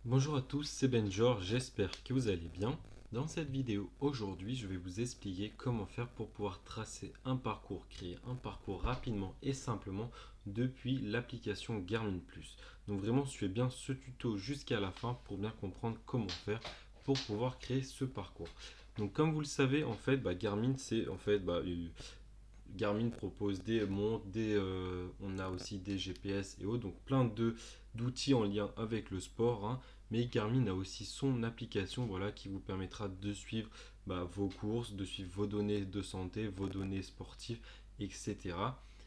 Bonjour à tous, c'est Benjor, j'espère que vous allez bien. Dans cette vidéo aujourd'hui, je vais vous expliquer comment faire pour pouvoir tracer un parcours, créer un parcours rapidement et simplement depuis l'application Garmin Plus. Donc vraiment, suivez bien ce tuto jusqu'à la fin pour bien comprendre comment faire pour pouvoir créer ce parcours. Donc comme vous le savez, en fait, Garmin, c'est en fait Garmin propose des montres, on a aussi des GPS et autres, donc plein d'outils en lien avec le sport, hein. Mais Garmin a aussi son application, voilà, qui vous permettra de suivre vos courses, de suivre vos données de santé, vos données sportives, etc.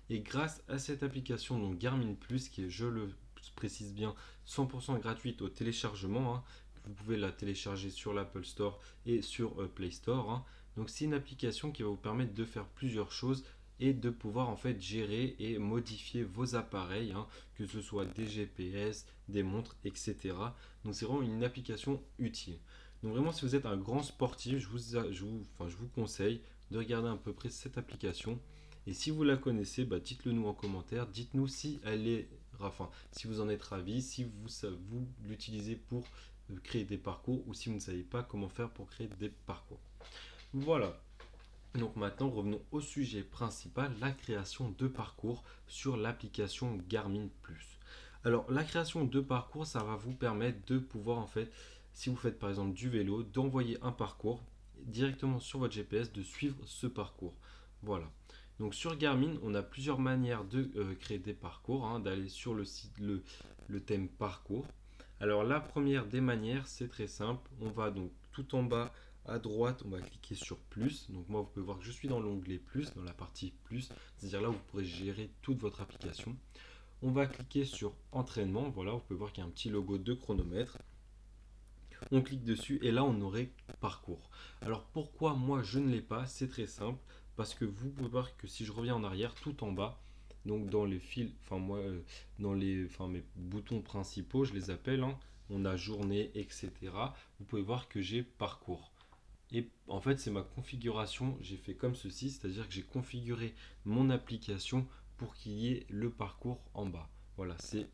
Et grâce à cette application, donc Garmin Plus, qui est, je le précise bien, 100% gratuite au téléchargement, hein. Vous pouvez la télécharger sur l'Apple Store et sur Play Store, hein. Donc c'est une application qui va vous permettre de faire plusieurs choses et de pouvoir en fait gérer et modifier vos appareils, hein, que ce soit des GPS, des montres, etc. Donc c'est vraiment une application utile. Donc vraiment si vous êtes un grand sportif, je vous conseille de regarder à peu près cette application. Et si vous la connaissez, dites-le nous en commentaire. Dites-nous si elle est, enfin, si vous en êtes ravi, si vous l'utilisez pour créer des parcours ou si vous ne savez pas comment faire pour créer des parcours. Voilà. Donc maintenant, revenons au sujet principal, la création de parcours sur l'application Garmin Plus. Alors, la création de parcours, ça va vous permettre de pouvoir, en fait, si vous faites par exemple du vélo, d'envoyer un parcours directement sur votre GPS, de suivre ce parcours. Voilà. Donc sur Garmin, on a plusieurs manières de créer des parcours, hein, d'aller sur le site, le thème parcours. Alors la première des manières, c'est très simple. On va donc tout en bas à droite, on va cliquer sur plus. Donc moi, vous pouvez voir que je suis dans l'onglet plus, dans la partie plus, c'est-à-dire là où vous pourrez gérer toute votre application. On va cliquer sur entraînement. Voilà, vous pouvez voir qu'il y a un petit logo de chronomètre. On clique dessus et là, on aurait parcours. Alors pourquoi moi je ne l'ai pas? C'est très simple. Parce que vous pouvez voir que si je reviens en arrière, tout en bas, donc dans les fils, enfin moi, dans mes boutons principaux, je les appelle, hein, on a journée, etc. Vous pouvez voir que j'ai parcours. Et en fait, c'est ma configuration. J'ai fait comme ceci, c'est-à-dire que j'ai configuré mon application pour qu'il y ait le parcours en bas. Voilà, c'est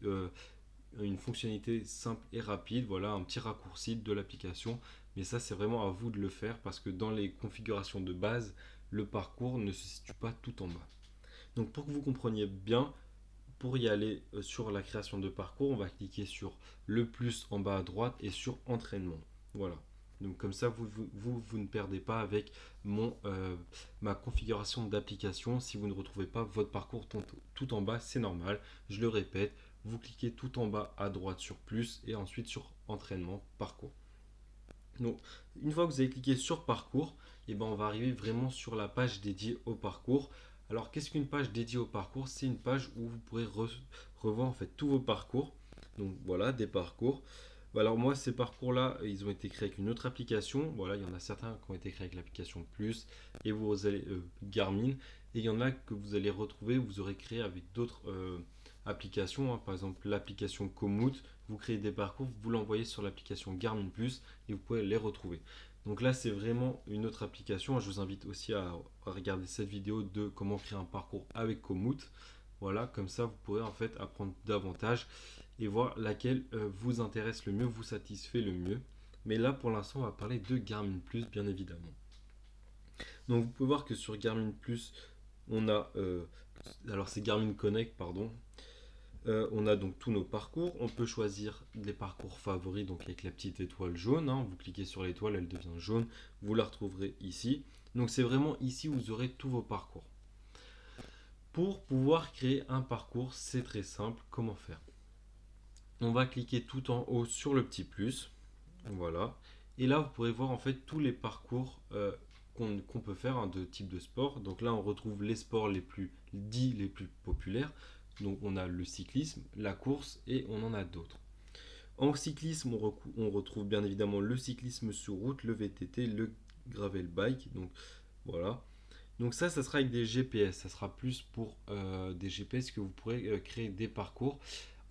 une fonctionnalité simple et rapide. Voilà, un petit raccourci de l'application. Mais ça, c'est vraiment à vous de le faire parce que dans les configurations de base, le parcours ne se situe pas tout en bas. Donc, pour que vous compreniez bien, pour y aller sur la création de parcours, on va cliquer sur le plus en bas à droite et sur entraînement. Voilà. Donc comme ça, vous ne perdez pas avec ma configuration d'application. Si vous ne retrouvez pas votre parcours tout en bas, c'est normal. Je le répète, vous cliquez tout en bas à droite sur plus et ensuite sur entraînement, parcours. Donc une fois que vous avez cliqué sur parcours, on va arriver vraiment sur la page dédiée au parcours. Alors, qu'est-ce qu'une page dédiée au parcours? C'est une page où vous pourrez revoir en fait tous vos parcours. Donc voilà, des parcours. Alors moi, ces parcours-là, ils ont été créés avec une autre application. Voilà, il y en a certains qui ont été créés avec l'application Plus et vous allez Garmin. Et il y en a que vous allez retrouver, vous aurez créé avec d'autres applications, hein. Par exemple, l'application Komoot. Vous créez des parcours, vous l'envoyez sur l'application Garmin Plus et vous pouvez les retrouver. Donc là, c'est vraiment une autre application. Je vous invite aussi à regarder cette vidéo de comment créer un parcours avec Komoot. Voilà, comme ça, vous pourrez en fait apprendre davantage et voir laquelle vous intéresse le mieux, vous satisfait le mieux. Mais là, pour l'instant, on va parler de Garmin Plus, bien évidemment. Donc, vous pouvez voir que sur Garmin Plus, on a, alors c'est Garmin Connect, pardon. On a donc tous nos parcours. On peut choisir des parcours favoris, donc avec la petite étoile jaune, hein. Vous cliquez sur l'étoile, elle devient jaune. Vous la retrouverez ici. Donc c'est vraiment ici où vous aurez tous vos parcours. Pour pouvoir créer un parcours, c'est très simple. Comment faire? On va cliquer tout en haut sur le petit plus. Voilà. Et là, vous pourrez voir en fait tous les parcours qu'on peut faire, hein, de type de sport. Donc là, on retrouve les sports les plus dits, les plus populaires. Donc on a le cyclisme, la course et on en a d'autres. En cyclisme, on retrouve bien évidemment le cyclisme sur route, le VTT, le gravel bike. Donc voilà. Donc ça sera avec des GPS. Ça sera plus pour des GPS que vous pourrez créer des parcours.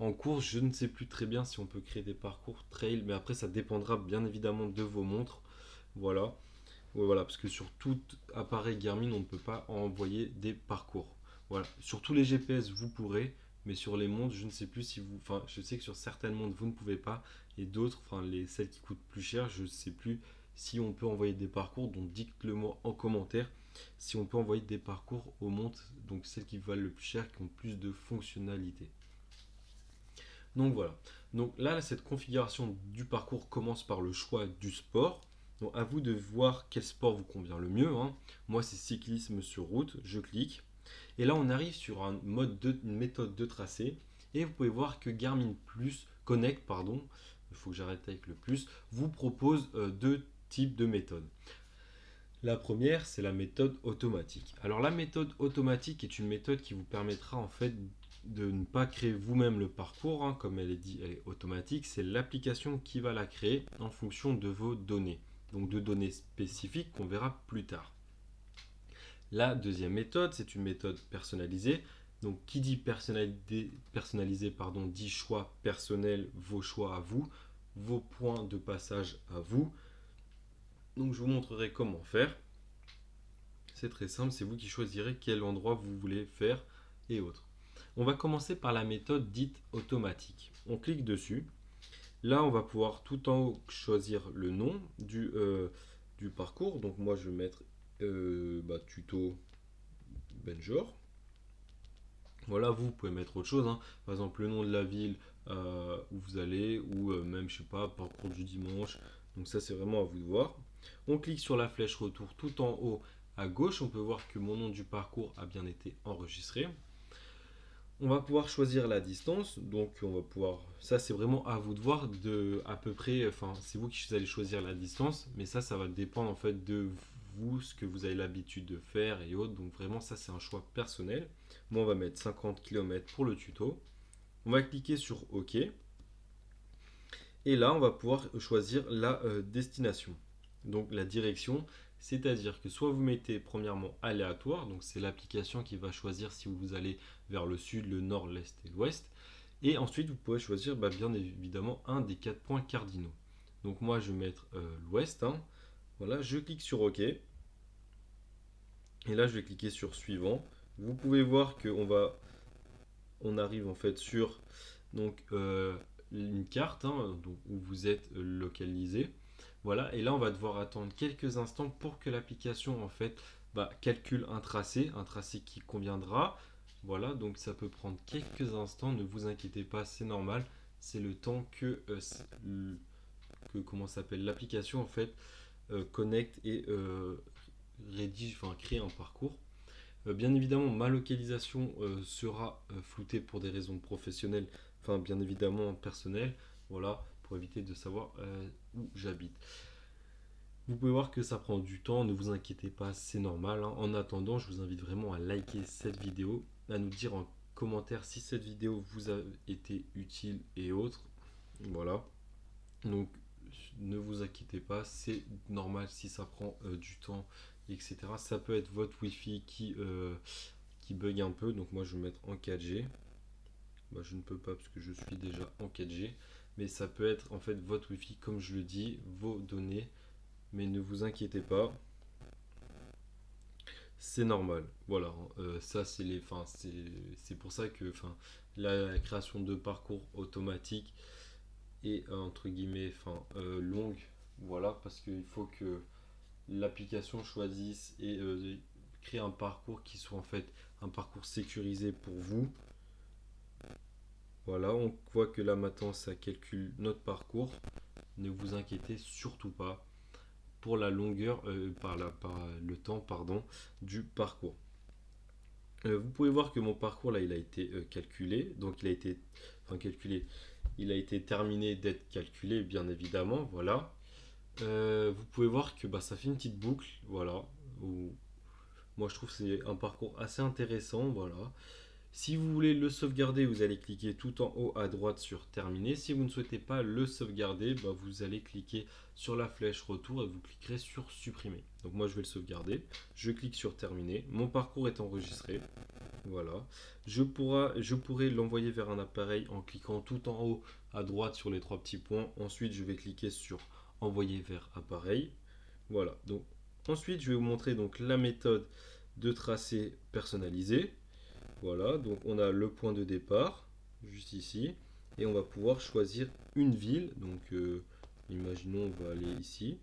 En course, je ne sais plus très bien si on peut créer des parcours trail, mais après ça dépendra bien évidemment de vos montres. Voilà. Ouais, voilà, parce que sur tout appareil Garmin, on ne peut pas envoyer des parcours. Voilà. Sur tous les GPS, vous pourrez, mais sur les montres, je ne sais plus si vous, enfin, je sais que sur certaines montres, vous ne pouvez pas, et d'autres, enfin, celles qui coûtent plus cher, je ne sais plus si on peut envoyer des parcours, donc dites-le moi en commentaire, si on peut envoyer des parcours aux montres, donc celles qui valent le plus cher, qui ont plus de fonctionnalités. Donc voilà. Donc là, cette configuration du parcours commence par le choix du sport. Donc à vous de voir quel sport vous convient le mieux, hein. Moi, c'est cyclisme sur route. Je clique. Et là, on arrive sur une méthode de tracé. Et vous pouvez voir que Garmin Plus Connect, pardon, il faut que j'arrête avec le plus, vous propose deux types de méthodes. La première, c'est la méthode automatique. Alors la méthode automatique est une méthode qui vous permettra en fait de ne pas créer vous-même le parcours, hein, comme elle est dit, elle est automatique. C'est l'application qui va la créer en fonction de vos données, donc de données spécifiques qu'on verra plus tard. La deuxième méthode, c'est une méthode personnalisée. Donc qui dit personnalisé, pardon, dit choix personnel, vos choix à vous, vos points de passage à vous. Donc je vous montrerai comment faire. C'est très simple, c'est vous qui choisirez quel endroit vous voulez faire et autres. On va commencer par la méthode dite automatique. On clique dessus. Là, on va pouvoir tout en haut choisir le nom du parcours. Donc moi, je vais mettre tuto Benjor. Voilà, vous pouvez mettre autre chose, hein. Par exemple, le nom de la ville où vous allez, ou même, je sais pas, parcours du dimanche. Donc ça, c'est vraiment à vous de voir. On clique sur la flèche retour tout en haut à gauche. On peut voir que mon nom du parcours a bien été enregistré. On va pouvoir choisir la distance, donc on va pouvoir, ça c'est vraiment à vous de voir, à peu près, enfin c'est vous qui allez choisir la distance, mais ça va dépendre en fait de vous, ce que vous avez l'habitude de faire et autres, donc vraiment ça c'est un choix personnel. Moi on va mettre 50 km pour le tuto, on va cliquer sur OK, et là on va pouvoir choisir la destination, donc la direction. C'est-à-dire que soit vous mettez premièrement aléatoire, donc c'est l'application qui va choisir si vous allez vers le sud, le nord, l'est et l'ouest. Et ensuite, vous pouvez choisir bien évidemment un des 4 points cardinaux. Donc moi, je vais mettre l'ouest, hein. Voilà, je clique sur OK. Et là, je vais cliquer sur suivant. Vous pouvez voir on arrive en fait sur donc, une carte, hein, donc, où vous êtes localisé. Voilà, et là on va devoir attendre quelques instants pour que l'application en fait calcule un tracé qui conviendra. Voilà, donc ça peut prendre quelques instants, ne vous inquiétez pas, c'est normal. C'est le temps que comment s'appelle l'application en fait connecte et rédige, enfin crée un parcours. Bien évidemment, ma localisation sera floutée pour des raisons professionnelles, enfin bien évidemment personnelles, voilà, pour éviter de savoir où j'habite. Vous pouvez voir que ça prend du temps, ne vous inquiétez pas, c'est normal, hein. En attendant, je vous invite vraiment à liker cette vidéo, à nous dire en commentaire si cette vidéo vous a été utile et autres. Voilà. Donc ne vous inquiétez pas, c'est normal si ça prend du temps, etc. Ça peut être votre Wi-Fi qui bug un peu, donc moi je vais mettre en 4G. Je ne peux pas parce que je suis déjà en 4G, mais ça peut être en fait votre Wi-Fi, comme je le dis, vos données, mais ne vous inquiétez pas, c'est normal. Voilà, ça c'est c'est pour ça que la création de parcours automatique est entre guillemets longue. Voilà, parce qu'il faut que l'application choisisse et crée un parcours qui soit en fait un parcours sécurisé pour vous. Voilà, on voit que là maintenant ça calcule notre parcours. Ne vous inquiétez surtout pas pour la longueur, par le temps pardon, du parcours. Vous pouvez voir que mon parcours là il a été calculé, donc il a été calculé, il a été terminé d'être calculé bien évidemment, voilà. Vous pouvez voir que ça fait une petite boucle, voilà. Moi je trouve que c'est un parcours assez intéressant, voilà. Si vous voulez le sauvegarder, vous allez cliquer tout en haut à droite sur terminer. Si vous ne souhaitez pas le sauvegarder, vous allez cliquer sur la flèche retour et vous cliquerez sur supprimer. Donc moi je vais le sauvegarder. Je clique sur terminer. Mon parcours est enregistré. Voilà. Je pourrais l'envoyer vers un appareil en cliquant tout en haut à droite sur les trois petits points. Ensuite je vais cliquer sur envoyer vers appareil. Voilà. Donc ensuite je vais vous montrer donc la méthode de tracé personnalisé. Voilà, donc on a le point de départ, juste ici, et on va pouvoir choisir une ville. Donc imaginons on va aller ici.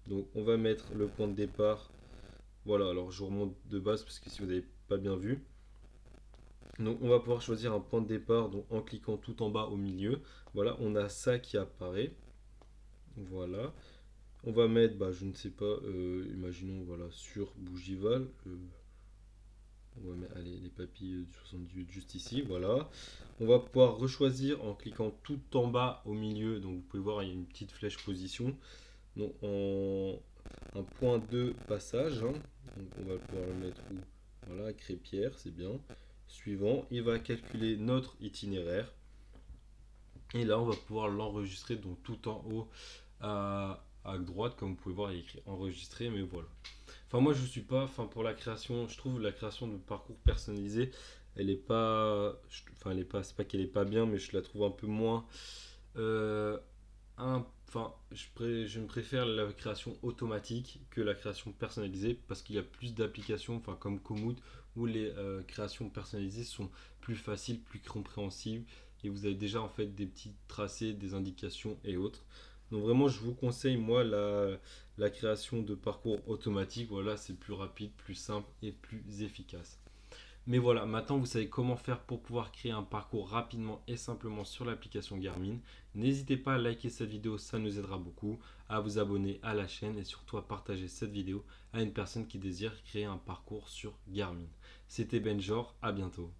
Donc on va mettre le point de départ. Voilà, alors je vous remonte de base parce que si vous n'avez pas bien vu. Donc on va pouvoir choisir un point de départ donc, en cliquant tout en bas au milieu. Voilà, on a ça qui apparaît. Voilà. On va mettre, bah, je ne sais pas, imaginons voilà, sur Bougival. On va mettre allez, les papilles du 78 juste ici. Voilà. On va pouvoir rechoisir en cliquant tout en bas au milieu. Donc vous pouvez voir, il y a une petite flèche position. Donc un point de passage, hein. Donc on va pouvoir le mettre où? Voilà, Crépierre, c'est bien. Suivant, il va calculer notre itinéraire. Et là, on va pouvoir l'enregistrer donc tout en haut à droite. Comme vous pouvez voir, il est écrit enregistrer, mais voilà. Enfin, moi, je suis pas. Enfin, pour la création, je trouve la création de parcours personnalisé, elle est pas. Enfin, elle est pas. C'est pas qu'elle est pas bien, mais je la trouve un peu moins. euh, Enfin, je me préfère la création automatique que la création personnalisée parce qu'il y a plus d'applications, enfin comme Komoot, où les créations personnalisées sont plus faciles, plus compréhensibles et vous avez déjà en fait des petits tracés, des indications et autres. Donc vraiment, je vous conseille moi la création de parcours automatique. Voilà, c'est plus rapide, plus simple et plus efficace. Mais voilà, maintenant vous savez comment faire pour pouvoir créer un parcours rapidement et simplement sur l'application Garmin. N'hésitez pas à liker cette vidéo, ça nous aidera beaucoup, à vous abonner à la chaîne et surtout à partager cette vidéo à une personne qui désire créer un parcours sur Garmin. C'était Benjor, à bientôt.